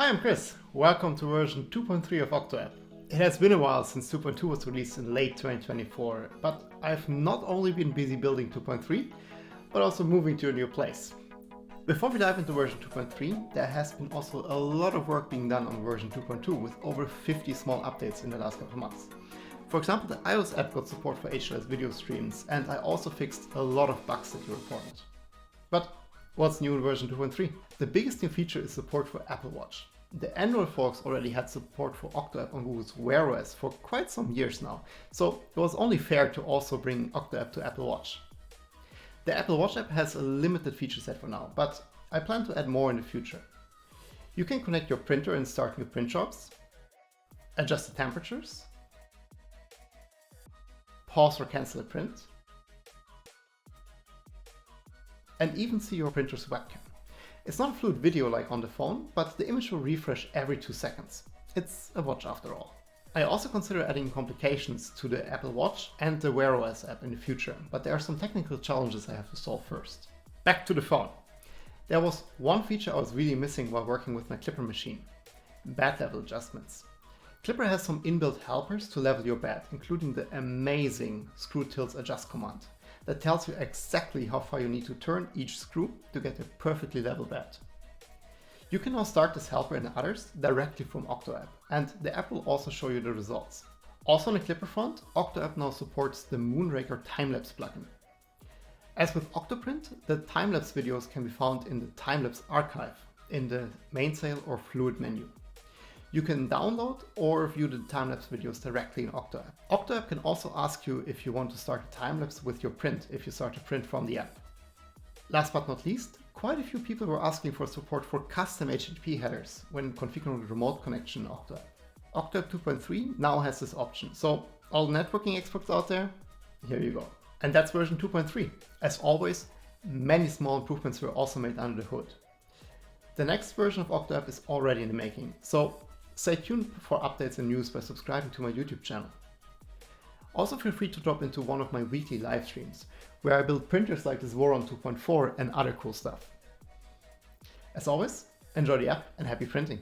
Hi, I'm Chris. Welcome to version 2.3 of OctoApp. It has been a while since 2.2 was released in late 2024, but I've not only been busy building 2.3, but also moving to a new place. Before we dive into version 2.3, there has been also a lot of work being done on version 2.2 with over 50 small updates in the last couple of months. For example, the iOS app got support for HLS video streams, and I also fixed a lot of bugs that you reported. But what's new in version 2.3? The biggest new feature is support for Apple Watch. The Android folks already had support for OctoApp on Google's Wear OS for quite some years now, so it was only fair to also bring OctoApp to Apple Watch. The Apple Watch app has a limited feature set for now, but I plan to add more in the future. You can connect your printer and start new print jobs, adjust the temperatures, pause or cancel a print, and even see your printer's webcam. It's not a fluid video like on the phone, but the image will refresh every 2 seconds. It's a watch after all. I also consider adding complications to the Apple Watch and the Wear OS app in the future, but there are some technical challenges I have to solve first. Back to the phone. There was one feature I was really missing while working with my Klipper machine: bed level adjustments. Klipper has some inbuilt helpers to level your bed, including the amazing screw tilts adjust command that tells you exactly how far you need to turn each screw to get a perfectly level bed. You can now start this helper and others directly from OctoApp, and the app will also show you the results. Also on the Klipper front, OctoApp now supports the Moonraker timelapse plugin. As with Octoprint, the timelapse videos can be found in the timelapse archive in the main sail or fluid menu. You can download or view the timelapse videos directly in OctoApp. OctoApp can also ask you if you want to start a timelapse with your print if you start to print from the app. Last but not least, quite a few people were asking for support for custom HTTP headers when configuring the remote connection in OctoApp. OctoApp 2.3 now has this option, so all networking experts out there, here you go. And that's version 2.3. As always, many small improvements were also made under the hood. The next version of OctoApp is already in the making, so stay tuned for updates and news by subscribing to my YouTube channel. Also feel free to drop into one of my weekly live streams, where I build printers like this Voron 2.4 and other cool stuff. As always, enjoy the app and happy printing!